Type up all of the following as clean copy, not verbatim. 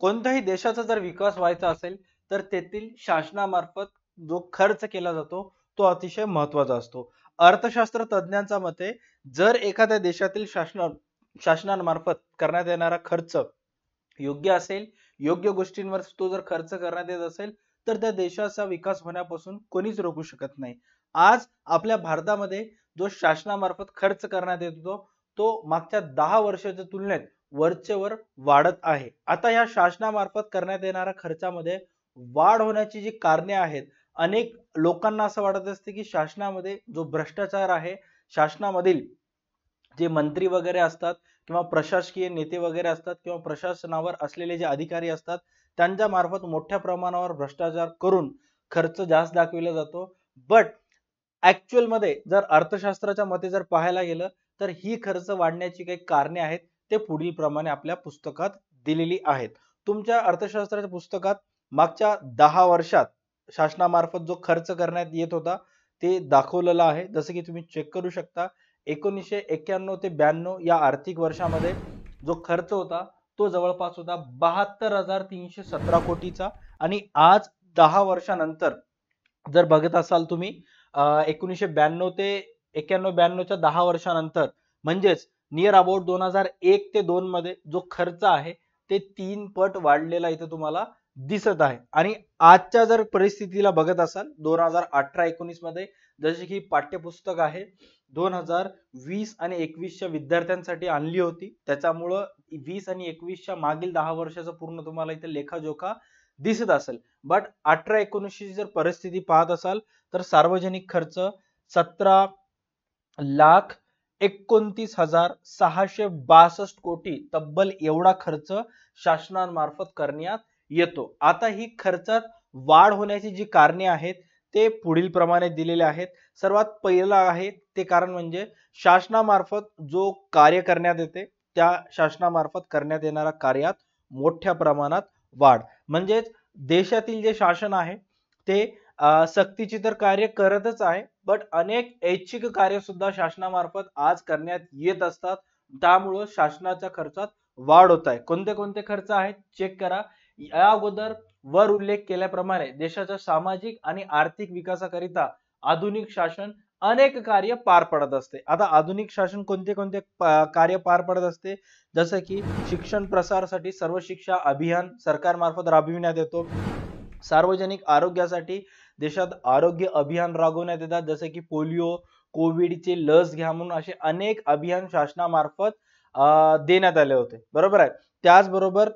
कोणत्याही देशाचा जर विकास व्हायचा असेल तर तेथील शासनामार्फत जो खर्च केला जातो तो अतिशय महत्त्वाचा असतो. अर्थशास्त्र तज्ञांच्या मते जर एखाद्या देशातील शासनामार्फत करण्यात येणारा खर्च योग्य असेल, योग्य गोष्टींवर तो जर खर्च करण्यात येत असेल तर त्या देशाचा विकास होण्यापासून कोणीच रोखू शकत नाही. आज आपल्या भारतामध्ये जो शासनामार्फत खर्च करण्यात येतो तो मागच्या 10 वर्षाच्या तुलनेत वरचेवर वाढत आहे. आता या शासनामार्फत करण्यात येणाऱ्या खर्चामध्ये वाढ होण्याची जी कारणे आहेत, अनेक लोकांना असं वाटत असते की शासनामध्ये जो भ्रष्टाचार आहे, शासनामधील जे मंत्री वगैरे असतात किंवा प्रशासकीय नेते वगैरे असतात किंवा प्रशासनावर असलेले जे अधिकारी असतात त्यांच्या मार्फत मोठ्या प्रमाणावर भ्रष्टाचार करून खर्च जास्त दाखविला जातो. बट ऍक्च्युअल मध्ये जर अर्थशास्त्राच्या मते जर पाहायला गेलं तर ही खर्च वाढण्याची काही कारणे आहेत ते पुढील प्रमाणे आपल्या पुस्तकात दिलेली आहेत. तुमच्या अर्थशास्त्राच्या पुस्तकात मागच्या 10 वर्षात शासनामार्फत जो खर्च करण्यात येत होता ते दाखवलेलं आहे. जसं की तुम्ही चेक करू शकता 1991 ते 92 या आर्थिक वर्षामध्ये जो खर्च होता तो जवळपास होता 72,317 कोटीचा आणि आज 10 वर्षानंतर जर बघत असाल तुम्ही 1992 ते 91-92च्या 10 वर्षानंतर म्हणजेच नियर अबाउट 2001 ते 2 मध्ये जो खर्च आहे ते 3 पट वाढलेला इथे तुम्हाला दिसत आहे. आणि आजच्या जर परिस्थितीला बघत असाल 2018-19 मध्ये जसे की पाठ्यपुस्तक आहे 2020 आणि 21च्या विद्यार्थ्यांसाठी आणली होती, त्याच्यामुळं 20 आणि 21च्या मागील 10 वर्षाचा पूर्ण तुम्हाला इथे लेखाजोखा दिसत असेल. बट 18-19 ची जर परिस्थिती पाहत असाल तर सार्वजनिक खर्च 17,29,662 कोटी तब्बल एवढा खर्च शासनामार्फत करण्यात येतो. आता ही खर्चात वाढ होण्याची जी कारणे आहेत ते पुढील प्रमाणे दिलेले आहेत. सर्वात पहिला आहे ते कारण म्हणजे शासनामार्फत जो कार्य करण्यात येते त्या शासनामार्फत करण्यात येणाऱ्या कार्यात मोठ्या प्रमाणात वाढ. म्हणजेच देशातील जे शासन आहे ते सक्तीची तर कार्य करतच आहे बट अनेक ऐच्छिक कार्य सुद्धा शासनामार्फत आज करण्यात येत असतात. त्यामुळे शासनाच्या खर्चात वाढ होत आहे. कोणते कोणते खर्च आहेत चेक करा. या अगोदर वर उल्लेख केल्याप्रमाणे देशाच्या सामाजिक आणि आर्थिक विकासाकरिता आधुनिक शासन अनेक कार्य पार पडत असते. आता आधुनिक शासन कोणते कोणते कार्य पार पडत असते जसे की शिक्षण प्रसारासाठी सर्व शिक्षा अभियान सरकारमार्फत राबविण्यात येतो. सार्वजनिक आरोग्यासाठी देशात आरोग्य अभियान राबवण्यात येतात जसे की पोलिओ, कोविडची लस घ्या म्हणून असे अनेक अभियान शासनामार्फत देण्यात आले होते. बरोबर आहे. त्याचबरोबर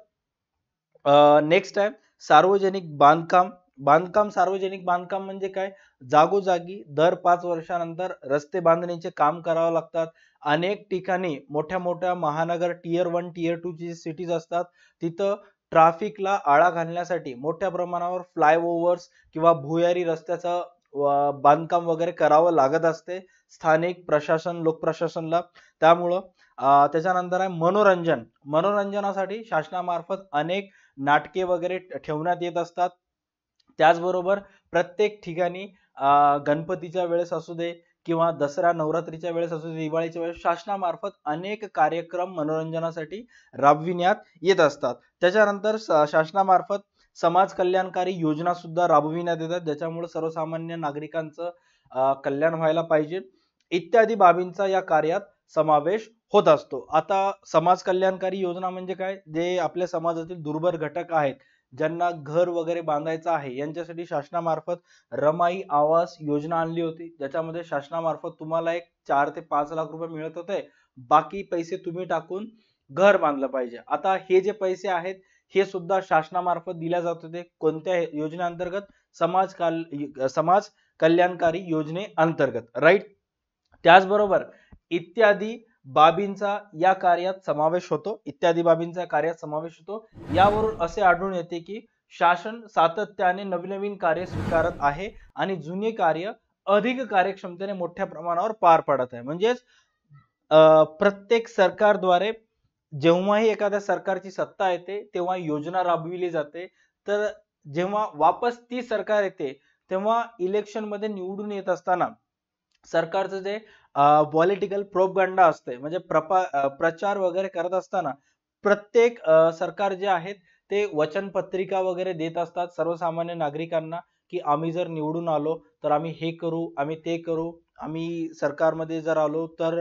नेक्स्ट आहे सार्वजनिक बांधकाम. सार्वजनिक बांधकाम म्हणजे काय, जागोजागी दर 5 वर्षानंतर रस्ते बांधणीचे काम करावं लागतात. अनेक ठिकाणी मोठ्या मोठ्या महानगर टियर 1 टियर 2 ची सिटीज असतात तिथं ट्रॅफिकला आळा घालण्यासाठी मोठ्या प्रमाणावर फ्लायओव्हर्स किंवा भुयारी रस्त्याचं बांधकाम वगैरे करावं लागत असते स्थानिक प्रशासन लोकप्रशासनला. त्यामुळं त्याच्यानंतर आहे मनोरंजन. मनोरंजनासाठी शासनामार्फत अनेक नाटके वगैरे ठेवण्यात येत असतात. त्याचबरोबर प्रत्येक ठिकाणी गणपतीच्या वेळेस असू दे किंवा दसरा नवरात्रीच्या वेळेस असू दे दिवाळीच्या वेळेस शासनामार्फत अनेक कार्यक्रम मनोरंजनासाठी राबविण्यात येत असतात. त्याच्यानंतर शासनामार्फत समाज कल्याणकारी योजना सुद्धा राबविण्यात येतात ज्याच्यामुळे सर्वसामान्य नागरिकांचं कल्याण व्हायला पाहिजे इत्यादी बाबींचा या कार्यात समावेश होत असतो. आता समाज कल्याणकारी योजना म्हणजे काय, जे आपल्या समाजातील दुर्बल घटक आहेत ज्यांना घर वगैरे बांधायचं आहे यांच्यासाठी शासनामार्फत रमाई आवास योजना आणली होती ज्याच्यामध्ये शासनामार्फत तुम्हाला एक 4 ते 5 लाख रुपये मिळत होते. बाकी पैसे तुम्ही टाकून घर बांधलं पाहिजे. आता हे जे पैसे आहेत हे सुद्धा शासनामार्फत दिल्या जात होते. कोणत्या योजनेअंतर्गत, समाज कल्याणकारी योजने अंतर्गत, राईट. त्याचबरोबर इत्यादी बाबींचा या कार्यात समावेश होतो. यावरून असे आढळून येते की शासन सातत्याने नवनवीन कार्य स्वीकारत आहे आणि जुने कार्य अधिक कार्यक्षमतेने मोठ्या प्रमाणावर पार पडत आहे. म्हणजेच प्रत्येक सरकारद्वारे जेव्हाही एखाद्या सरकारची सत्ता येते तेव्हा योजना राबविली जाते. तर जेव्हा वापस ती सरकार येते तेव्हा इलेक्शन मध्ये निवडून येत असताना सरकारचं जे पॉलिटिकल प्रोपगंडा असते म्हणजे प्रचार वगैरे करत असताना प्रत्येक सरकार जे आहेत ते वचनपत्रिका वगैरे देत असतात सर्वसामान्य नागरिकांना, की आम्ही जर निवडून आलो तर आम्ही हे करू, आम्ही ते करू, आम्ही सरकारमध्ये जर आलो तर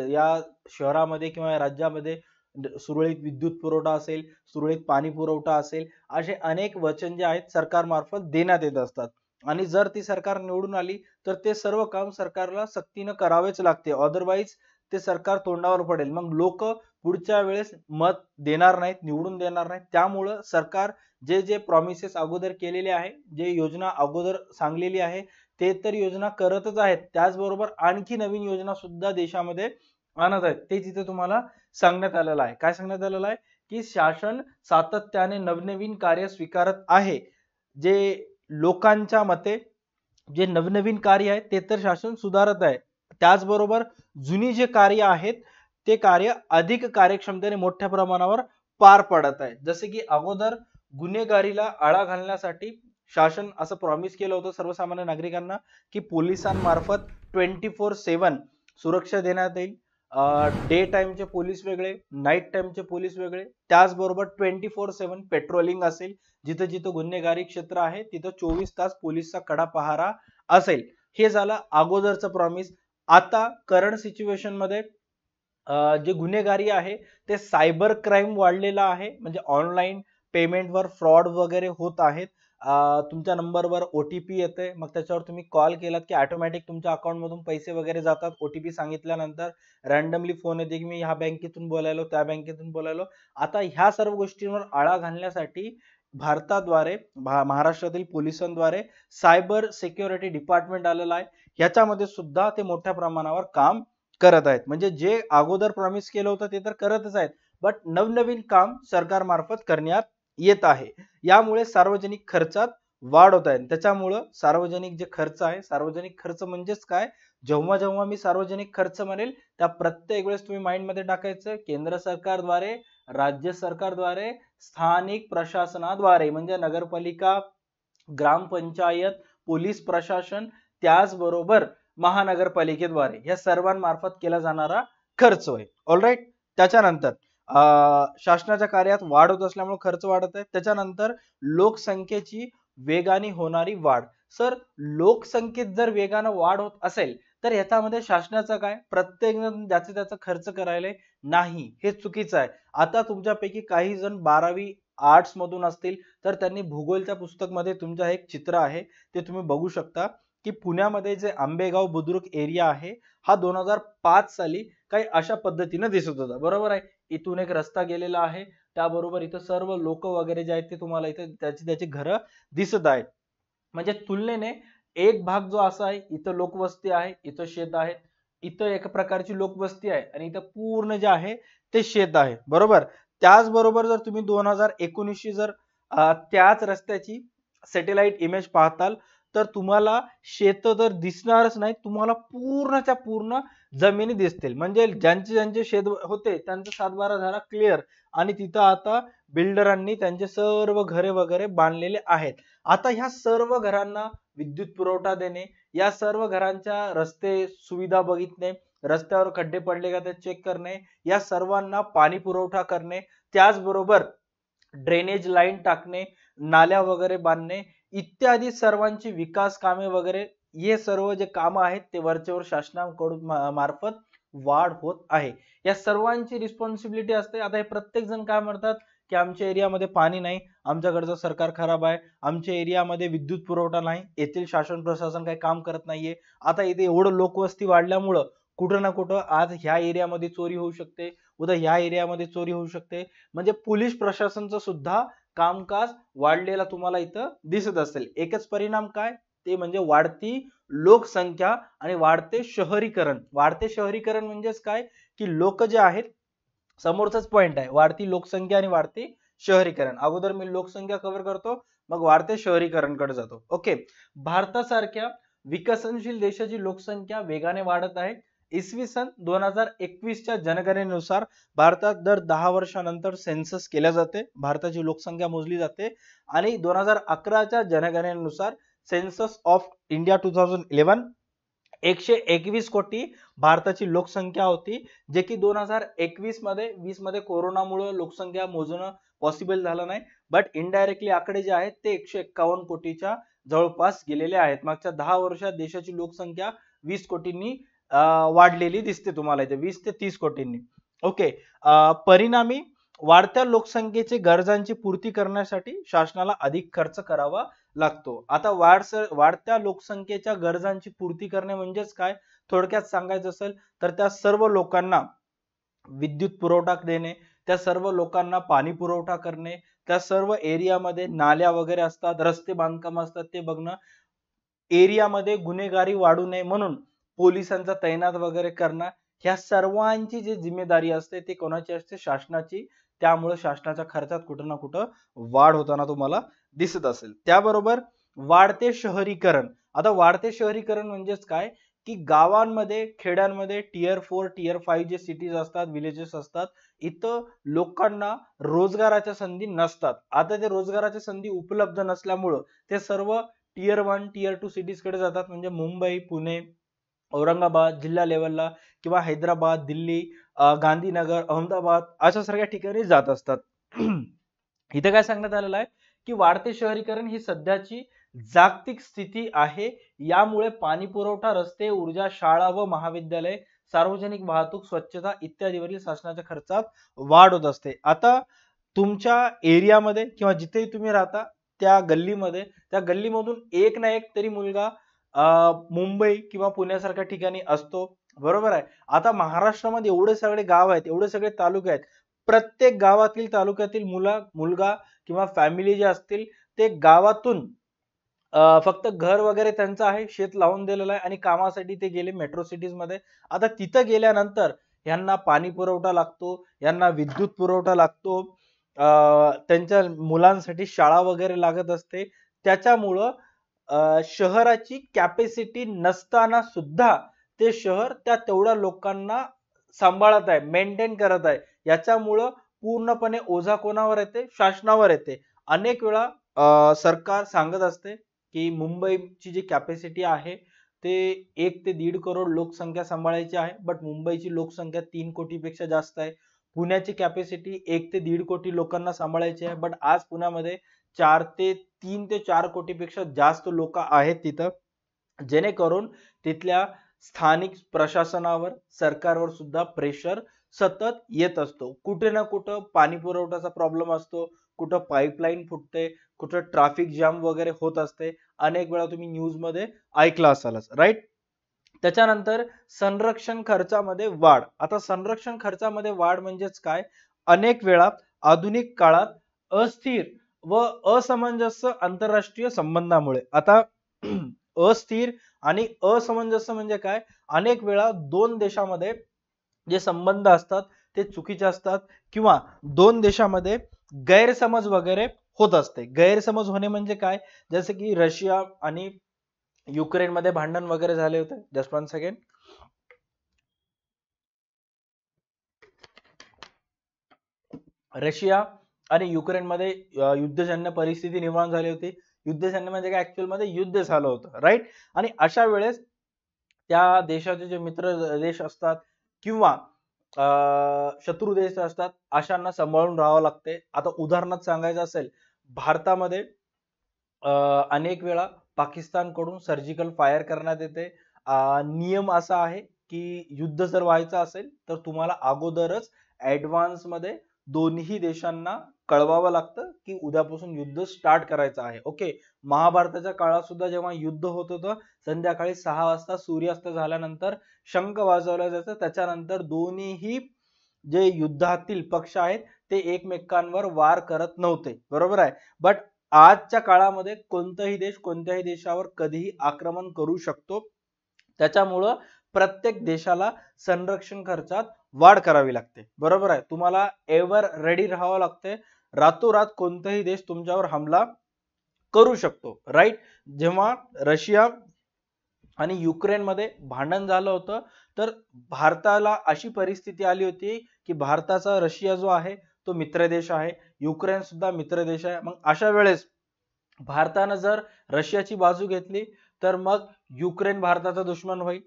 या शहरामध्ये किंवा या राज्यामध्ये सुरळीत विद्युत पुरवठा असेल, सुरळीत पाणी पुरवठा असेल, असे अनेक वचन जे आहेत सरकारमार्फत देण्यात येत असतात. आणि जर ती सरकार निवडून आली तर ते सर्व काम सरकारला सक्तीनं करावेच लागते, अदरवाईज ते सरकार तोंडावर पडेल. मग लोक पुढच्या वेळेस मत देणार नाहीत, निवडून देणार नाहीत. त्यामुळं सरकार जे जे प्रॉमिसेस अगोदर केलेले आहे, जे योजना अगोदर सांगलेली आहे, ते तर योजना करतच आहेत, त्याचबरोबर आणखी नवीन योजना सुद्धा देशामध्ये आणत आहेत. ते तिथे तुम्हाला सांगण्यात आलेलं आहे. काय सांगण्यात आलेलं आहे, की शासन सातत्याने नवनवीन कार्य स्वीकारत आहे. जे लोकांच्या मते जे नवनवीन कार्य आहे ते तर शासन सुधारत आहे, त्याचबरोबर जुनी जे कार्य आहेत ते कार्य अधिक कार्यक्षमतेने मोठ्या प्रमाणावर पार पडत आहे. जसे की अगोदर गुन्हेगारीला आळा घालण्यासाठी शासन असं प्रॉमिस केलं होतं सर्वसामान्य नागरिकांना, की पोलिसांमार्फत 24/7 सुरक्षा देण्यात येईल. डे टाइमचे पोलीस वेगळे, नाईट टाइमचे पोलीस वेगळे, त्याचबरोबर 24/7 पेट्रोलिंग असेल. जिथं जिथं गुन्हेगारी क्षेत्र आहे तिथं 24 तास पोलीसचा कडा पहारा असेल. हे झालं अगोदरचं प्रॉमिस. आता करंट सिच्युएशन मध्ये जे गुन्हेगारी आहे ते सायबर क्राईम वाढलेला आहे, म्हणजे ऑनलाईन पेमेंटवर फ्रॉड वगैरे होत आहेत. तुमच्या नंबरवर ओटीपी येते, मग त्याच्यावर तुम्ही कॉल केलात की ऑटोमॅटिक तुमच्या अकाउंट मधून पैसे वगैरे जातात. ओटीपी सांगितल्यानंतर रॅन्डमली फोन येते की मी ह्या बँकेतून बोलायलो, त्या बँकेतून बोलायलो. आता ह्या सर्व गोष्टींवर आळा घालण्यासाठी भारताद्वारे महाराष्ट्रातील पोलिसांद्वारे सायबर सिक्युरिटी डिपार्टमेंट आलेला आहे. ह्याच्यामध्ये सुद्धा ते मोठ्या प्रमाणावर काम करत आहेत. म्हणजे जे अगोदर प्रॉमिस केलं होतं ते तर करतच आहेत, बट नवनवीन काम सरकारमार्फत करण्यात येत आहे. यामुळे सार्वजनिक खर्चात वाढ होत आहे. त्याच्यामुळं सार्वजनिक जे खर्च आहे, सार्वजनिक खर्च म्हणजेच काय, जेव्हा जेव्हा मी सार्वजनिक खर्च म्हणेल त्या प्रत्येक वेळेस तुम्ही माइंड मध्ये टाकायचं केंद्र सरकारद्वारे, राज्य सरकारद्वारे, स्थानिक प्रशासनाद्वारे म्हणजे नगरपालिका, ग्रामपंचायत, पोलीस प्रशासन, त्याचबरोबर महानगरपालिकेद्वारे या सर्वांमार्फत केला जाणारा खर्च होय. ऑलराईट. त्याच्यानंतर शासनाच्या कार्यात वाढ होत असल्यामुळे खर्च वाढत आहे. त्याच्यानंतर लोकसंख्येची वेगाने होणारी वाढ. सर, लोकसंख्येत जर वेगानं वाढ होत असेल तर याच्यामध्ये शासनाचं काय, प्रत्येक जण ज्याचा त्याचा खर्च करायला नाही, हे चुकीचं आहे. आता तुमच्यापैकी काही जण 12वी आर्ट्स मधून असतील तर त्यांनी भूगोलच्या पुस्तक मध्ये तुमचं एक चित्र आहे ते तुम्ही बघू शकता, की पुण्यामध्ये जे आंबेगाव बुद्रुक एरिया आहे हा 2005 साली काही अशा पद्धतीने दिसत होता. बरोबर आहे. इथून एक रस्ता गेलेला आहे, त्याबरोबर इथं सर्व लोक वगैरे जे आहेत ते तुम्हाला इथं त्याची घरं दिसत आहेत. म्हणजे तुलनेने एक भाग जो असा आहे, इथं लोकवस्ती आहे, इथं शेत आहे, इथं एक प्रकारची लोकवस्ती आहे आणि इथं पूर्ण जे आहे ते शेत आहे. बरोबर. त्याचबरोबर जर तुम्ही 2019 ची जर त्याच रस्त्याची सॅटेलाइट इमेज पाहताल तर तुम्हाला शेत तर दिसणारच नाही, तुम्हाला पूर्णच्या पूर्ण जमिनी दिसतील. म्हणजे ज्यांचे ज्यांचे शेत होते त्यांचा 7/12 झाला क्लिअर, आणि तिथं आता बिल्डरांनी त्यांचे सर्व घरे वगैरे बांधलेले आहेत. आता ह्या सर्व घरांना विद्युत पुरवठा देणे, या सर्व घरांच्या रस्ते सुविधा बघितणे, रस्त्यावर खड्डे पडले का ते चेक करणे, या सर्वांना पाणी पुरवठा करणे, त्याचबरोबर ड्रेनेज लाईन टाकणे, नाल्या वगैरे बांधणे इत्यादी सर्वांची विकास कामे वगैरे, हे सर्व जे काम आहेत ते वरचेवर शासनाकडून मार्फत वाढ होत आहे. या सर्वांची रिस्पॉन्सिबिलिटी असते. आता हे प्रत्येक जण काय म्हणतात की आमच्या एरियामध्ये पाणी नाही, आमच्याकडचं सरकार खराब आहे, आमच्या एरियामध्ये विद्युत पुरवठा नाही, येथील शासन प्रशासन काही काम करत नाहीये. आता इथे एवढं लोकवस्ती वाढल्यामुळं कुठं ना कुठं आज ह्या एरियामध्ये चोरी होऊ शकते, उद्या ह्या एरियामध्ये चोरी होऊ शकते. म्हणजे पोलीस प्रशासनचं सुद्धा कामकाज वाढलेला तुम्हाला इथं दिसत असेल. एकच परिणाम काय, ते म्हणजे वाढती लोकसंख्या आणि वाढते शहरीकरण. वाढते शहरीकरण म्हणजेच काय, की लोक जे आहेत, समोरचाच पॉइंट आहे, वाढती लोकसंख्या आणि वाढती शहरीकरण. अगोदर मी लोकसंख्या कव्हर करतो, मग वाढते शहरीकरण कडे जातो. ओके. भारतासारख्या विकसनशील देशाची लोकसंख्या वेगाने वाढत आहे. इसवी सन 2021 च्या जनगणनेनुसार भारतात दर 10 वर्षानंतर सेन्सस केल्या जाते, भारताची लोकसंख्या मोजली जाते, आणि 2011 च्या जनगणनेनुसार सेन्सस ऑफ इंडिया 2011 121 कोटी भारताची लोकसंख्या होती, जे की 2021 मध्ये 20 मध्ये कोरोनामुळे लोकसंख्या मोजणं पॉसिबल झालं नाही, बट इनडायरेक्टली आकडे जे आहेत ते 151 कोटीच्या जवळपास गेलेले आहेत. मागच्या 10 वर्षात देशाची लोकसंख्या 20 कोटींनी वाढलेली दिसते तुम्हाला इथे, 20 ते 30 कोटींनी. ओके. परिणामी वाढत्या लोकसंख्येचे गरजांची पूर्ती करण्यासाठी शासनाला अधिक खर्च करावा लागतो. आता वाढत्या लोकसंख्येच्या गरजांची पूर्ती करणे म्हणजेच काय, थोडक्यात सांगायचं असेल तर त्या सर्व लोकांना विद्युत पुरवठा देणे, त्या सर्व लोकांना पाणी पुरवठा करणे, त्या सर्व एरियामध्ये नाल्या वगैरे असतात, रस्ते बांधकाम असतात ते बघणं, एरियामध्ये गुन्हेगारी वाढू नये म्हणून पोलिसांचा तैनात वगैरे करणं, ह्या सर्वांची जी जिम्मेदारी असते ती कोणाची असते, शासनाची. त्यामुळे शासनाच्या खर्चात कुठं ना कुठं वाढ होताना तुम्हाला दिसत असेल. त्याबरोबर वाढते शहरीकरण. आता वाढते शहरीकरण म्हणजेच काय, की गावांमध्ये खेड्यांमध्ये टियर 4 टियर 5 जे सिटीज असतात, विलेजेस असतात, इथं लोकांना रोजगाराच्या संधी नसतात. आता ते रोजगाराच्या संधी उपलब्ध नसल्यामुळं ते सर्व टियर 1 टियर 2 सिटीज कडे जातात, म्हणजे मुंबई, पुणे, औरंगाबाद जिल्हा लेवलला किंवा हैदराबाद, दिल्ली, गांधीनगर, अहमदाबाद अशा सगळ्या ठिकाणी जात असतात. इथे काय सांगण्यात आलेलं आहे, की वाढते शहरीकरण ही सध्याची जागतिक स्थिती आहे. यामुळे पाणी पुरवठा, रस्ते, ऊर्जा, शाळा व महाविद्यालय, सार्वजनिक वाहतूक, स्वच्छता इत्यादीवरील शासनाच्या खर्चात वाढ होत असते. आता तुमच्या एरियामध्ये किंवा जिथे तुम्ही राहता त्या गल्लीमध्ये, त्या गल्लीमधून एक ना एक तरी मुलगा मुंबई किंवा पुण्यासारख्या ठिकाणी असतो, बरोबर आहे. आता महाराष्ट्रामध्ये एवढे सगळे गाव आहेत, एवढे सगळे तालुके आहेत, प्रत्येक गावातील तालुक्यातील मुलगा किंवा फॅमिली जे असतील ते गावातून फक्त घर वगैरे त्यांचं आहे, शेत लावून दिलेलं आहे आणि कामासाठी ते गेले मेट्रो सिटीज मध्ये. आता तिथं गेल्यानंतर यांना पाणी पुरवठा लागतो, यांना विद्युत पुरवठा लागतो, त्यांच्या मुलांसाठी शाळा वगैरे लागत असते. त्याच्यामुळं शहराची कॅपॅसिटी नसताना सुद्धा ते शहर त्या तेवढ्या लोकांना सांभाळत आहे, मेंटेन करत आहे. याच्यामुळं पूर्णपणे ओझा कोणावर येते, शासनावर येते. अनेक वेळा सरकार सांगत असते की मुंबईची जी कॅपॅसिटी आहे ते 1 ते 1.5 करोड लोकसंख्या सांभाळायची आहे, बट मुंबईची लोकसंख्या 3 कोटीपेक्षा जास्त आहे. पुण्याची कॅपॅसिटी 1 ते 1.5 कोटी लोकांना सांभाळायची आहे, बट आज पुण्यामध्ये 3 ते 4 कोटीपेक्षा जास्त लोक आहेत तिथं, जेणेकरून तिथल्या स्थानिक प्रशासनावर, सरकारवर सुद्धा प्रेशर सतत येत असतो. कुठे ना कुठं पाणी पुरवठ्याचा प्रॉब्लेम असतो, कुठं पाईपलाईन फुटते, कुठं ट्रॅफिक जाम वगैरे होत असते. अनेक वेळा तुम्ही न्यूज मध्ये ऐकलं असालच, राईट. त्याच्यानंतर संरक्षण खर्चामध्ये वाढ. आता संरक्षण खर्चामध्ये वाढ म्हणजेच काय, अनेक वेळा आधुनिक काळात अस्थिर व असमंजस्य आंतरराष्ट्रीय संबंधामुळे. आता अस्थिर आणि असमंजस्य म्हणजे काय, अनेक वेळा दोन देशामध्ये जे संबंध असतात ते चुकीचे असतात किंवा दोन देशामध्ये गैरसमज वगैरे होत असते. गैरसमज होणे म्हणजे काय, जसे की रशिया आणि युक्रेन मध्ये भांडण वगैरे झाले होते. Just one second. रशिया आणि युक्रेन मध्ये युद्धजन्य परिस्थिती निर्माण झाली होती. युद्धजन्य म्हणजे काय, ऍक्च्युअल मध्ये युद्ध झालं होतं, राईट. आणि अशा वेळेस त्या देशाचे जे मित्र देश असतात किंवा शत्रू देश असतात, अशांना सांभाळून राहावं लागते. आता उदाहरणार्थ सांगायचं असेल, भारतामध्ये अनेक वेळा पाकिस्तानकडून सर्जिकल फायर करण्यात येते. नियम असा आहे की युद्ध जर व्हायचं असेल तर तुम्हाला अगोदरच ऍडव्हान्स मध्ये दोन्ही देशांना कळवावं लागतं की उद्यापासून युद्ध स्टार्ट करायचं आहे. ओके. महाभारताच्या काळात सुद्धा जेव्हा युद्ध होत होतं, संध्याकाळी 6 वाजता सूर्यास्त झाल्यानंतर शंख वाजवला जायचा. त्याच्यानंतर दोन्हीही जे युद्धातील पक्ष आहेत ते एकमेकांवर वार करत नव्हते, बरोबर आहे. बट आजच्या काळामध्ये कोणताही देश कोणत्याही देशावर कधीही आक्रमण करू शकतो. त्याच्यामुळं प्रत्येक देशाला संरक्षण खर्चात वाढ करावी लागते, बरोबर आहे. तुम्हाला एव्हर रेडी राहावं लागते. रातोरात कोणताही देश तुमच्यावर हमला करू शकतो, राईट. जेव्हा रशिया आणि युक्रेन मध्ये भांडण झालं होतं तर भारताला अशी परिस्थिती आली होती की भारताचा रशिया जो आहे तो मित्र देश आहे, युक्रेन सुद्धा मित्र देश आहे. मग अशा वेळेस भारतानं जर रशियाची बाजू घेतली तर मग युक्रेन भारताचा दुश्मन होईल,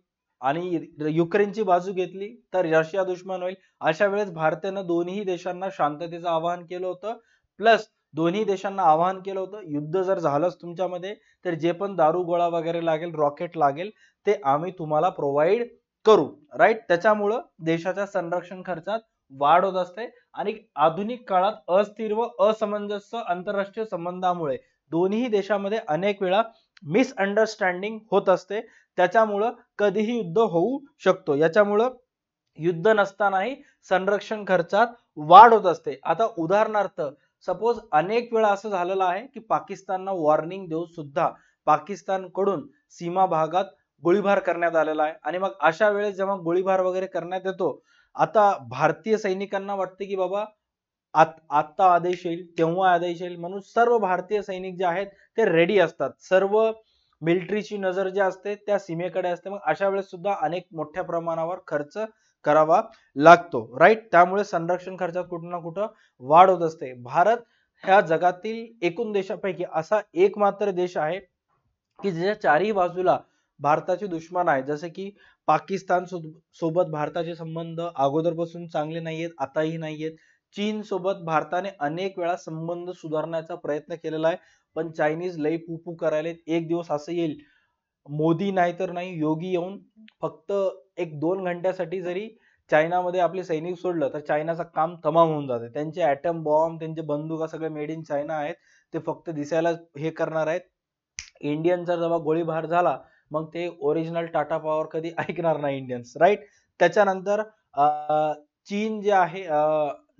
आणि युक्रेनची बाजू घेतली तर रशिया दुश्मन होईल. अशा वेळेस भारतानं दोन्ही देशांना शांततेचं आवाहन केलं होतं. प्लस दोन्ही देशांना आवाहन केलं होतं, युद्ध जर झालंच तुमच्यामध्ये तर जे पण दारू गोळा वगैरे लागेल, रॉकेट लागेल, ते आम्ही तुम्हाला प्रोव्हाइड करू. राईट. त्याच्यामुळं देशाच्या संरक्षण खर्चात वाढ होत असते आणि आधुनिक काळात अस्थिर व असमंजस आंतरराष्ट्रीय संबंधामुळे दोन्ही देशामध्ये अनेक वेळा मिसअंडरस्टँडिंग होत असते. त्याच्यामुळं कधीही युद्ध होऊ शकतो. याच्यामुळं युद्ध नसतानाही संरक्षण खर्चात वाढ होत असते. आता उदाहरणार्थ सपोज अनेक वेळा असं झालेलं आहे की पाकिस्तानला वॉर्निंग देऊन सुद्धा पाकिस्तानकडून सीमा भागात गोळीबार करण्यात आलेला आहे. आणि मग अशा वेळेस जेव्हा गोळीबार वगैरे करण्यात येतो, आता भारतीय सैनिकांना वाटते की बाबा आता आदेश येईल तेव्हा आदेश येईल, म्हणून सर्व भारतीय सैनिक जे आहेत ते रेडी असतात. सर्व मिलिटरीची नजर जी असते त्या सीमेकडे असते. मग अशा वेळेस सुद्धा अनेक मोठ्या प्रमाणावर खर्च करावा लागतो. राईट. त्यामुळे संरक्षण खर्चात कुठं ना कुठं वाढ होत असते. भारत ह्या जगातील एकूण देशापैकी असा एकमात्र देश आहे की ज्याच्या चारही बाजूला भारताचे दुश्मन आहे. जसे की पाकिस्तान सोबत भारताचे संबंध अगोदरपासून चांगले नाहीयेत, आताही नाहीयेत. चीन सोबत भारताने अनेक वेळा संबंध सुधारण्याचा प्रयत्न केलेला आहे, पण चायनीज लई पुपू करायला. एक दिवस असं येईल, मोदी नाही तर नाही योगी येऊन फक्त 1-2 घंट्यासाठी जरी चायनामध्ये आपले सैनिक सोडलं तर चायनाचं काम तमाम होऊन जाते. त्यांचे ॲटम बॉम्ब, त्यांचे बंदुका सगळे मेड इन चायना आहेत. ते फक्त दिसायला हे करणार आहेत. इंडियनचा जेव्हा गोळीबार झाला मग ते ओरिजिनल टाटा पॉवर कधी ऐकणार नाही इंडियन्स. राईट. त्याच्यानंतर चीन जे आहे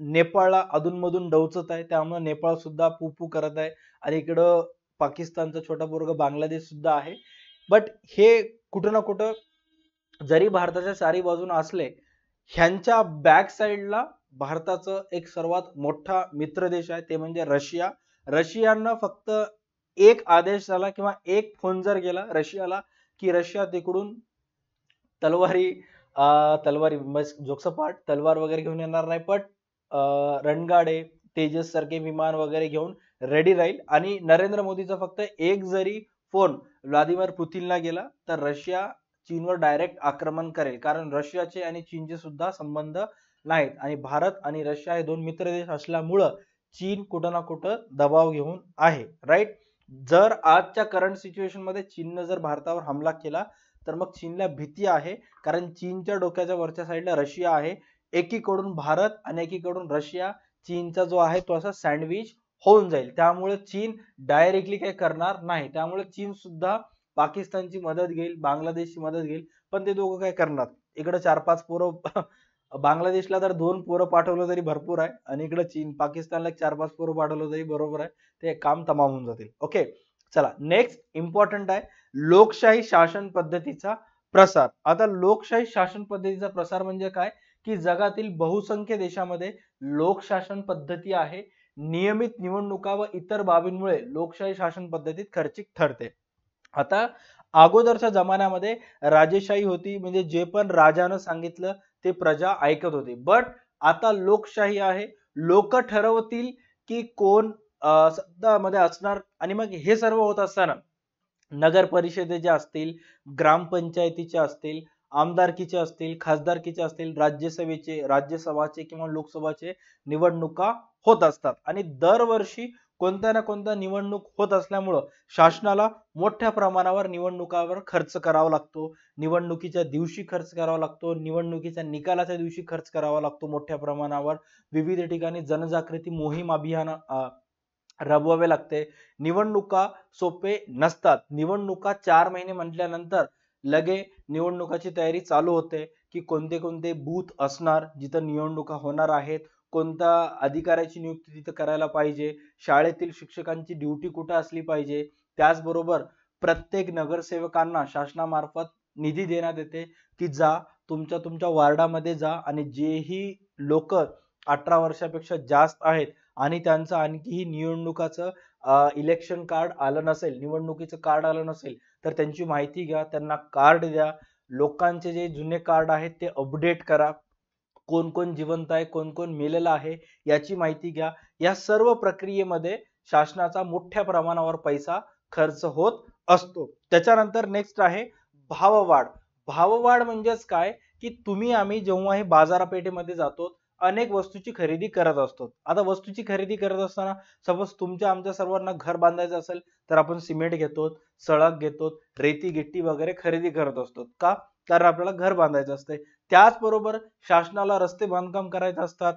नेपाळला अधूनमधून डवचत आहे, त्यामुळे नेपाळ सुद्धा पुपू करत आहे. आणि इकडं पाकिस्तानचा छोटा पोरगा बांगलादेश सुद्धा आहे. बट हे कुठं ना कुठं जरी भारताच्या चारी बाजून असले, ह्यांच्या बॅक साईडला भारताचं एक सर्वात मोठा मित्र देश आहे, ते म्हणजे रशिया. रशियानं फक्त एक आदेश झाला किंवा एक फोन जर गेला रशियाला की रशिया तिकडून तलवारी जोक्सपाट तलवार वगैरे घेऊन येणार नाही, पण रणगाडे, तेजस सारखे विमान वगैरे घेऊन रेडी राहील. आणि नरेंद्र मोदीचा फक्त एक जरी फोन व्लादिमीर पुतीनला गेला तर रशिया चीनवर डायरेक्ट आक्रमण करेल. कारण रशियाचे आणि चीनचे सुद्धा संबंध नाहीत आणि भारत आणि रशिया हे दोन मित्र देश असल्यामुळं चीन कुठं ना कुठं दबाव घेऊन आहे. राईट. जर आजच्या करंट सिच्युएशन मध्ये चीननं जर भारतावर हमला केला तर मग चीनला भीती आहे, कारण चीनच्या डोक्याच्या वरच्या साईडला रशिया आहे. एकीकडून भारत आणि एकीकडून रशिया, चीनचा जो आहे तो असा सँडविच होऊन जाईल. त्यामुळे चीन डायरेक्टली काही करणार नाही. त्यामुळे चीन सुद्धा पाकिस्तानची मदत घेईल, बांगलादेशची मदत घेईल, पण ते दोघं काय करणार. इकडे 4-5 पोरं बांगलादेशला तर 2 पोरं पाठवलं तरी भरपूर आहे आणि इकडे चीन पाकिस्तानला 4-5 पोरं पाठवलं तरी बरोबर आहे, ते काम तमाम होऊन जातील. ओके. चला नेक्स्ट इम्पॉर्टंट आहे लोकशाही शासन पद्धतीचा प्रसार. आता लोकशाही शासन पद्धतीचा प्रसार म्हणजे काय की जगातील बहुसंख्य देशामध्ये लोकशासन पद्धती आहे. नियमित निवडणुका व इतर बाबींमुळे लोकशाही शासन पद्धतीत खर्चिक ठरते. आता अगोदरच्या जमान्यामध्ये राजेशाही होती, म्हणजे जे पण राजानं सांगितलं ते प्रजा ऐकत होती. बट आता लोकशाही आहे, लोक ठरवतील की कोण सत्तामध्ये असणार. आणि मग हे सर्व होत असताना नगर परिषदेचे असतील, ग्रामपंचायतीचे असतील, आमदारकीचे असतील, खासदारकीचे असतील, राज्यसभाचे किंवा लोकसभाचे निवडणुका होत असतात. आणि दरवर्षी कोणत्या ना कोणत्या निवडणूक होत असल्यामुळं शासनाला मोठ्या प्रमाणावर निवडणुकावर खर्च करावा लागतो. निवडणुकीच्या दिवशी खर्च करावा लागतो, निवडणुकीच्या निकालाच्या दिवशी खर्च करावा लागतो मोठ्या प्रमाणावर. विविध ठिकाणी जनजागृती मोहीम अभियान राबवावे लागते. निवडणुका सोपे नसतात. निवडणुका 4 महिने म्हटल्यानंतर लगे निवडणुकाची तयारी चालू होते की कोणते कोणते बूथ असणार जिथं निवडणुका होणार आहेत, कोणत्या अधिकाऱ्याची नियुक्ती तिथं करायला पाहिजे, शाळेतील शिक्षकांची ड्युटी कुठे असली पाहिजे. त्याचबरोबर प्रत्येक नगरसेवकांना शासनामार्फत निधी देण्यात येते की जा तुमच्या वार्डामध्ये जा आणि जेही लोक 18 वर्षापेक्षा जास्त आहेत आणि त्यांचं आणखीही निवडणुकाचं इलेक्शन कार्ड आलं नसेल, निवडणुकीचं कार्ड आलं नसेल तर त्यांची माहिती घ्या, त्यांना कार्ड द्या. लोकांचे जे जुने कार्ड आहेत ते अपडेट करा. कोण कोण जिवंत आहे, कोण कोण मेलेला आहे याची माहिती घ्या. या सर्व प्रक्रियेमध्ये शासनाचा मोठ्या प्रमाणावर पैसा खर्च होत असतो. त्याच्यानंतर नेक्स्ट आहे भाववाढ. भाववाढ म्हणजेच काय, की तुम्ही आम्ही जेव्हा हे बाजारपेठेमध्ये जातो, अनेक वस्तूची खरेदी करत असतो. आता वस्तूची खरेदी करत असताना सपोज तुमच्या आमच्या सर्वांना घर बांधायचं असेल तर आपण सिमेंट घेतो, सळक घेतो, रेती गिट्टी वगैरे खरेदी करत असतो. का? कारण आपल्याला घर बांधायचं असते. त्याचबरोबर शासनाला रस्ते बांधकाम करायचे असतात,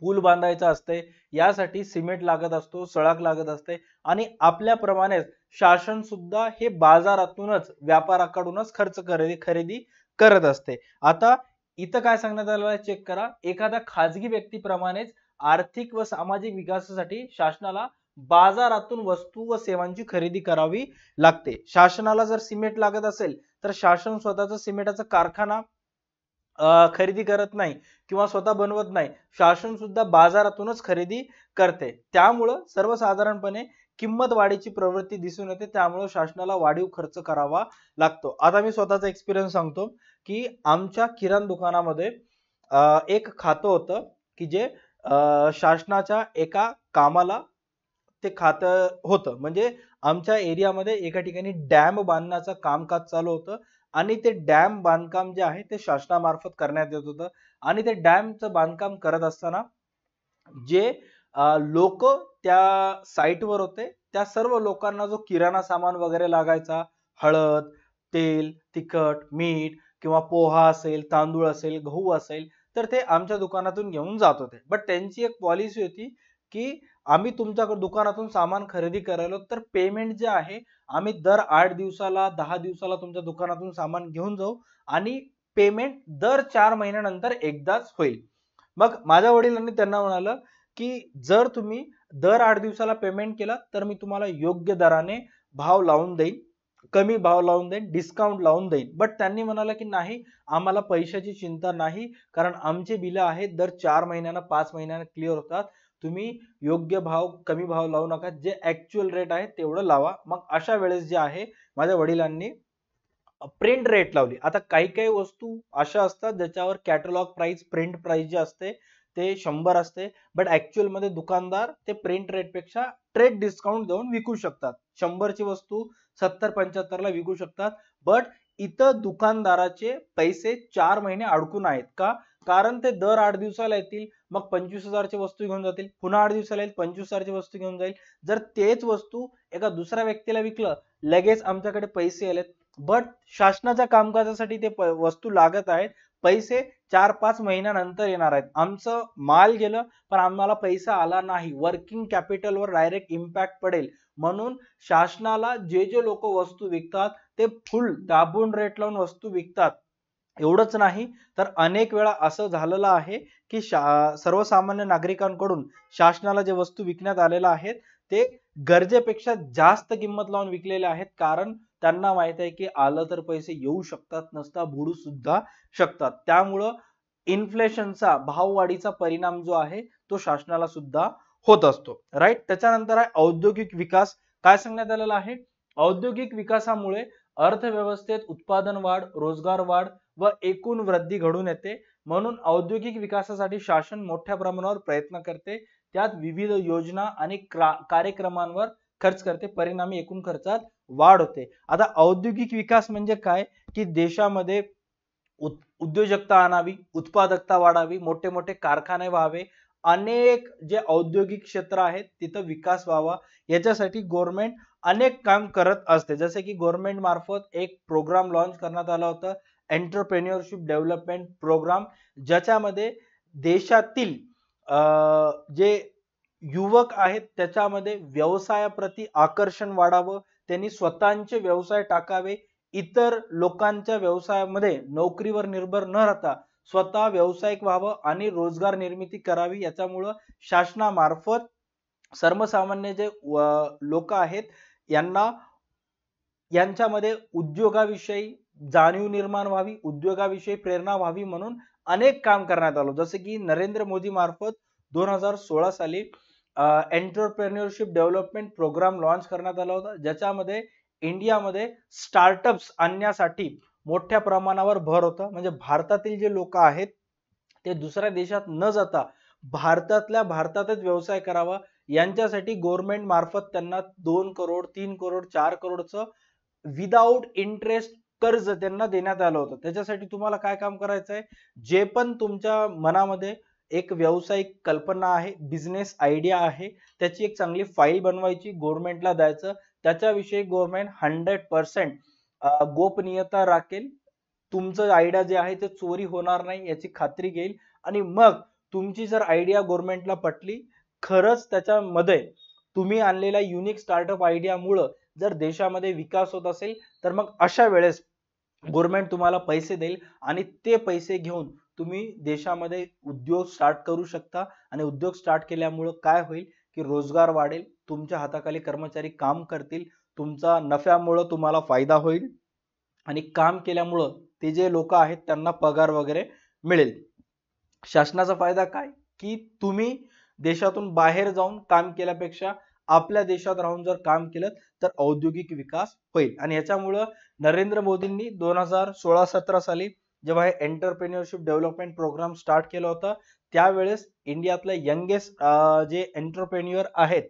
पूल बांधायचा असते, यासाठी सिमेंट लागत असतो, सळक लागत असते आणि आपल्याप्रमाणेच शासन सुद्धा हे बाजारातूनच व्यापाराकडूनच खर्च खरेदी करत असते. आता इथं काय सांगण्यात आलेलं आहे चेक करा. एखाद्या खाजगी व्यक्तीप्रमाणेच आर्थिक व सामाजिक विकासासाठी शासनाला बाजारातून वस्तू व सेवांची खरेदी करावी लागते. शासनाला जर सिमेंट लागत असेल तर शासन स्वतःचा सिमेंटाचा कारखाना खरेदी करत नाही किंवा स्वतः बनवत नाही. शासन सुद्धा बाजारातूनच खरेदी करते. त्यामुळं सर्वसाधारणपणे किंमत वाढीची प्रवृत्ती दिसून येते. त्यामुळे शासनाला वाढीव खर्च करावा लागतो. आता मी स्वतःचा एक्सपिरियन्स सांगतो की आमच्या किराणा दुकानामध्ये एक खातं होतं की जे शासनाच्या एका कामाला ते खातं होतं. म्हणजे आमच्या एरियामध्ये एका ठिकाणी डॅम बांधण्याचं कामकाज चालू होतं आणि ते डॅम बांधकाम जे आहे ते शासनामार्फत करण्यात येत होतं आणि ते डॅमचं बांधकाम करत असताना जे लोक त्या साईटवर होते त्या सर्व लोकांना जो किराणा सामान वगैरे लागायचा, हळद, तेल, तिखट, मीठ किंवा पोहा असेल, तांदूळ असेल, गहू असेल, तर ते आमच्या दुकानातून घेऊन जात होते. बट त्यांची एक पॉलिसी होती की आम्ही तुमच्या दुकानातून सामान खरेदी करायला तर पेमेंट जे आहे आम्ही दर 8 दिवसाला 10 दिवसाला तुमच्या दुकानातून सामान घेऊन जाऊ आणि पेमेंट दर 4 महिन्यानंतर एकदाच होईल. मग माझ्या वडिलांनी त्यांना म्हणालं की जर तुम्ही दर 8 दिवसाला पेमेंट केला तर मी तुम्हाला योग्य दराने भाव लावून देईन, कमी भाव लावून देईन, डिस्काउंट लावून देईन. बट त्यांनी म्हणाला की नाही, आम्हाला पैशाची चिंता नाही, कारण आमचे बिल आहेत दर 4 महिन्यांना 5 महिन्यांना क्लिअर होतात. तुम्ही योग्य भाव, कमी भाव लावू नका, जे ऍक्च्युअल रेट आहे तेवढं लावा. मग अशा वेळेस जे आहे माझ्या वडिलांनी प्रिंट रेट लावली. आता काही काही वस्तू अशा असतात ज्याच्यावर कॅटलॉग प्राइस, प्रिंट प्राइस जे असते ते 100 असते, बट ऍक्च्युअल मध्ये दुकानदार ते प्रिंट रेट पेक्षा ट्रेड डिस्काउंट देऊन विकू शकतात. 100 ची वस्तू 70-75 ला विकू शकतात. बट इथं दुकानदाराचे पैसे 4 महिने अडकून आहेत. का? कारण ते दर 8 दिवसाला येतील, मग 25,000 ची वस्तू घेऊन जातील, पुन्हा 8 दिवसाला येईल 25,000 ची वस्तू घेऊन जाईल. जर तेच वस्तू एका दुसऱ्या व्यक्तीला विकलं, लगेच आमच्याकडे पैसे आलेत. बट शासनाच्या कामकाजासाठी ते वस्तू लागत आहेत, पैसे 4-5 महिन्यानंतर येणार आहेत. आमचं माल गेलं पण आम्हाला पैसा आला नाही, वर्किंग कॅपिटलवर डायरेक्ट इम्पॅक्ट पडेल. म्हणून शासनाला जे जे लोक वस्तू विकतात ते फुल दाबून रेट लावून वस्तू विकतात. एवढंच नाही तर अनेक वेळा असं झालेलं आहे की सर्वसामान्य नागरिकांकडून शासनाला जे वस्तू विकण्यात आलेल्या आहेत ते गरजेपेक्षा जास्त किंमत लावून विकलेले आहेत. कारण त्यांना माहित आहे की आलं तर पैसे येऊ शकतात, नसता बुडू सुद्धा शकतात. त्यामुळं इन्फ्लेशनचा, भाववाढीचा परिणाम जो आहे तो शासनाला सुद्धा होत असतो. राईट. त्याच्यानंतर आहे औद्योगिक विकास. काय सांगण्यात आलेलं आहे? औद्योगिक विकासामुळे अर्थव्यवस्थेत उत्पादन वाढ, रोजगार वाढ व एकूण वृद्धी घडून येते. म्हणून औद्योगिक विकासासाठी शासन मोठ्या प्रमाणावर प्रयत्न करते. त्यात विविध योजना आणि कार्यक्रमांवर खर्च करते. परिणामी एकूण खर्चात वाढ होते. आता औद्योगिक विकास म्हणजे काय, की देशामध्ये उद्योजकता आणावी, उत्पादकता वाढावी, मोठे मोठे कारखाने व्हावे, अनेक जे औद्योगिक क्षेत्र आहेत तिथं विकास व्हावा, याच्यासाठी गव्हर्नमेंट अनेक काम करत असते. जसे की गव्हर्नमेंट मार्फत एक प्रोग्राम लॉन्च करण्यात आला होता, एंटरप्रेन्योरशिप डेव्हलपमेंट प्रोग्राम, ज्याच्यामध्ये देशातील जे युवक आहेत त्याच्यामध्ये व्यवसायाप्रती आकर्षण वाढावं, त्यांनी स्वतःचे व्यवसाय टाकावे, इतर लोकांच्या व्यवसायामध्ये नोकरीवर निर्भर न राहता स्वतः व्यावसायिक व्हावं आणि रोजगार निर्मिती करावी. याच्यामुळं शासनामार्फत सर्वसामान्य जे लोक आहेत यांना यांच्यामध्ये उद्योगाविषयी जाणीव निर्माण व्हावी, उद्योगाविषयी प्रेरणा व्हावी म्हणून अनेक काम करण्यात आलं. जसे की नरेंद्र मोदी मार्फत 2016 साली एंटरप्रेन्योरशिप डेव्हलपमेंट प्रोग्राम लॉन्च करण्यात आला होता, ज्याच्यामध्ये इंडियामध्ये स्टार्टअप्स आणण्यासाठी मोठ्या प्रमाणावर भर होता. म्हणजे भारतातील जे लोक आहेत ते दुसऱ्या देशात न जाता भारतातल्या भारतातच व्यवसाय करावा, यांच्यासाठी गव्हर्नमेंट मार्फत त्यांना 2 करोड, 3 करोड, 4 करोडचं विदाउट इंटरेस्ट कर्ज त्यांना देण्यात आलं होतं. त्याच्यासाठी तुम्हाला काय काम करायचं आहे, जे पण तुमच्या मनामध्ये एक व्यावसायिक कल्पना आहे, बिझनेस आयडिया आहे, त्याची एक चांगली फाईल बनवायची, गव्हर्नमेंटला द्यायचं. त्याच्याविषयी गव्हर्नमेंट 100% गोपनीयता राखेल. तुमचं आयडिया जे आहे ते चोरी होणार नाही याची खात्री घेईल. आणि मग तुमची जर आयडिया गव्हर्नमेंटला पटली, खरंच त्याच्यामध्ये तुम्ही आणलेल्या युनिक स्टार्टअप आयडियामुळं जर देशामध्ये विकास होत असेल, तर मग अशा वेळेस गव्हर्नमेंट तुम्हाला पैसे देईल आणि ते पैसे घेऊन तुम्ही देशामध्ये उद्योग स्टार्ट करू शकता. आणि उद्योग स्टार्ट केल्यामुळं काय होईल की रोजगार वाढेल, तुमच्या हाताखाली कर्मचारी काम करतील, तुमचा नफ्यामुळं तुम्हाला फायदा होईल आणि काम केल्यामुळं ते जे लोक आहेत त्यांना पगार वगैरे मिळेल. शासनाचा फायदा काय की तुम्ही देशातून बाहेर जाऊन काम केल्यापेक्षा आपल्या देशात राहून जर काम केलं तर औद्योगिक विकास होईल. आणि याच्यामुळं नरेंद्र मोदींनी 2016-17 साली जेव्हा हे एंटरप्रेन्योरशिप डेव्हलपमेंट प्रोग्राम स्टार्ट केलं होतं, त्यावेळेस इंडियातले यंगेस्ट जे एंटरप्रेन्युअर आहेत,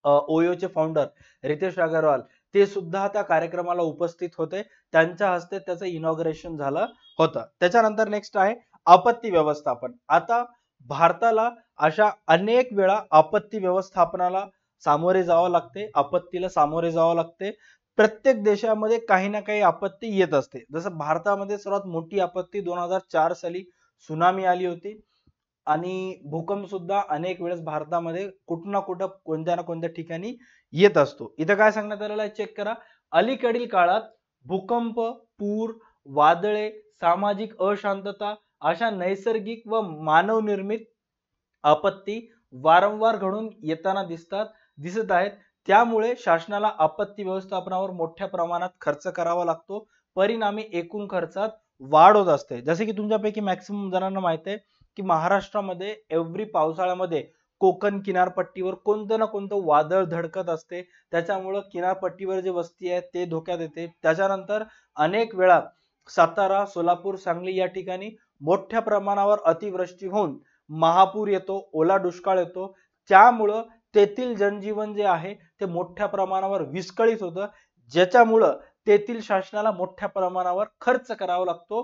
ओयोचे फाउंडर रितेश अग्रवाल, ते सुद्धा त्या कार्यक्रमाला उपस्थित होते. त्यांच्या हस्ते त्याचं इनॉग्रेशन झालं होतं. त्याच्यानंतर नेक्स्ट आहे आपत्ती व्यवस्थापन. आता भारताला अशा अनेक वेळा आपत्ती व्यवस्थापनाला सामोरे जावं लागते, आपत्तीला सामोरे जावं लागते. प्रत्येक देशामध्ये काही ना काही आपत्ती येत असते. जसं भारतामध्ये सर्वात मोठी आपत्ती 2004 साली सुनामी आली होती. आणि भूकंप सुद्धा अनेक वेळेस भारतामध्ये कुठं ना कुठं कोणत्या ना कोणत्या ठिकाणी येत असतो. इथं काय सांगण्यात आलेलं आहे चेक करा. अलीकडील काळात भूकंप, पूर, वादळे, सामाजिक अशांतता अशा नैसर्गिक व मानवनिर्मित आपत्ती वारंवार घडून येताना दिसत आहेत. त्यामुळे शासनाला आपत्ती व्यवस्थापनावर मोठ्या प्रमाणात खर्च करावा लागतो. परिणामी एकूण खर्चात वाढ होत असते. जसे की तुमच्यापैकी मॅक्सिमम जणांना माहिती आहे की महाराष्ट्रामध्ये एव्हरी पावसाळ्यामध्ये कोकण किनारपट्टीवर कोणतं ना कोणतं वादळ धडकत असते. त्याच्यामुळं किनारपट्टीवर जे वस्ती आहे ते धोक्यात येते. त्याच्यानंतर अनेक वेळा सातारा, सोलापूर, सांगली या ठिकाणी मोठ्या प्रमाणावर अतिवृष्टी होऊन महापूर येतो, ओला दुष्काळ येतो. त्यामुळं तेथील जनजीवन जे आहे ते मोठ्या प्रमाणावर विस्कळीत होतं, ज्याच्यामुळं तेथील शासनाला मोठ्या प्रमाणावर खर्च करावा लागतो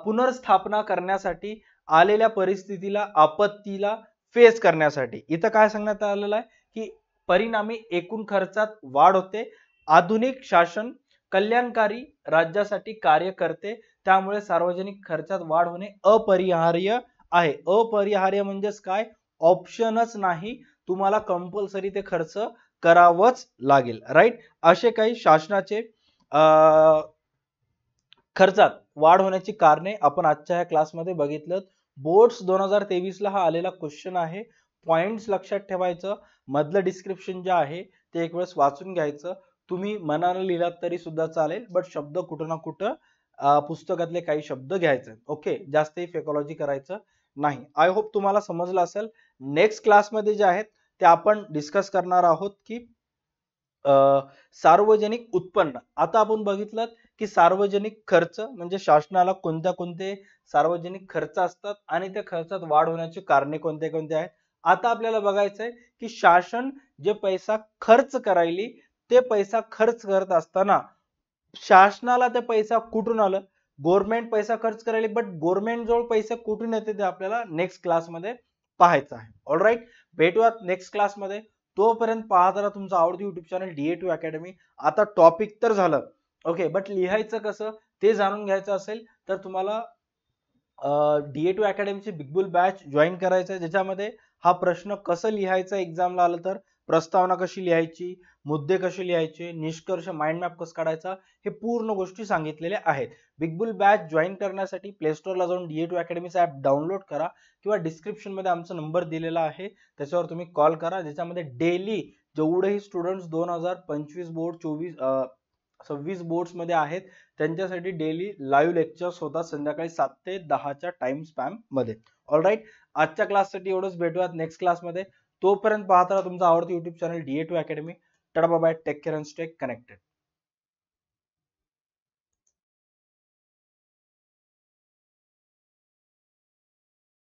पुनर्स्थापना करण्यासाठी, आलेल्या परिस्थितीला, आपत्तीला फेस करण्यासाठी. इथं काय सांगण्यात आलेलं आहे की परिणामी एकूण खर्चात वाढ होते. आधुनिक शासन कल्याणकारी राज्यासाठी कार्य करते. त्यामुळे सार्वजनिक खर्चात वाढ होणे अपरिहार्य आहे. अपरिहार्य म्हणजेच काय, ऑप्शनच नाही, तुम्हाला कंपल्सरी ते खर्च करावंच लागेल. राईट. असे काही शासनाचे खर्चात वाढ होण्याची कारणे आपण आजच्या या क्लासमध्ये बघितलं. बोर्ड्स 2023 ला हा आलेला क्वेश्चन आहे. पॉइंट्स लक्षात ठेवायचं. मधलं डिस्क्रिप्शन जे आहे ते एक वेळेस वाचून घ्यायचं. तुम्ही मनानं लिहिलात तरी सुद्धा चालेल, बट शब्द कुठं ना कुठं पुस्तकातले काही शब्द घ्यायचे. ओके, जास्तही फेकॉलॉजी करायचं नाही. आय होप तुम्हाला समजलं असेल. नेक्स्ट क्लासमध्ये जे आहेत ते आपण डिस्कस करणार आहोत की सार्वजनिक उत्पन्न. आता आपण बघितलं की सार्वजनिक खर्च म्हणजे शासनाला कोणत्या कोणते सार्वजनिक खर्च असतात आणि त्या खर्चात वाढ होण्याची कारणे कोणते कोणते आहेत. आता आपल्याला बघायचं आहे की शासन जे पैसा खर्च करायली ते पैसा खर्च करत असताना शासनाला ते पैसा कुठून आलं, गव्हर्नमेंट पैसा खर्च करायली, बट गव्हर्नमेंट जवळ पैसा कुठून येते ते आपल्याला नेक्स्ट क्लासमध्ये पाहायचं आहे. ऑलराईट, भेटूयात नेक्स्ट क्लासमध्ये. तोपर्यंत पाहत राहा तुमचं आवडती युट्यूब चॅनल DA2 अकॅडमी. आता टॉपिक तर झालं, ओके, बट लिहायचं कसं ते जाणून घ्यायचं असेल तर तुम्हाला DA2 अकॅडमीची बिग बुल बॅच जॉईन करायचं आहे, ज्याच्यामध्ये हा प्रश्न कसं लिहायचा एक्झामला आलं तर, प्रस्तावना कशी लिहायची, मुद्दे कसे लिहायचे, निष्कर्ष माइंड मॅप कसं काढायचा, हे पूर्ण गोष्टी सांगितलेल्या आहेत. बिग बुल बॅच जॉईन करण्यासाठी प्ले स्टोअरला जाऊन DA2 अकॅडमीचा ऍप डाउनलोड करा किंवा डिस्क्रिप्शन मध्ये आमचा नंबर दिलेला आहे त्याच्यावर तुम्ही कॉल करा. ज्याच्यामध्ये डेली जेवढेही स्टुडंट्स 2025 बोर्ड 26 बोर्ड्स मध्ये आहेत त्यांच्यासाठी डेली लाईव्ह लेक्चर्स होतात संध्याकाळी 7 ते 10 च्या टाइम स्पॅम मध्ये. ऑलराईट, आजच्या क्लाससाठी एवढंच. भेटूयात नेक्स्ट क्लासमध्ये. तोपर्यंत पाहत राहा तुमचा आवडती YouTube channel DA2 academy. Tata bye bye, take care and stay connected.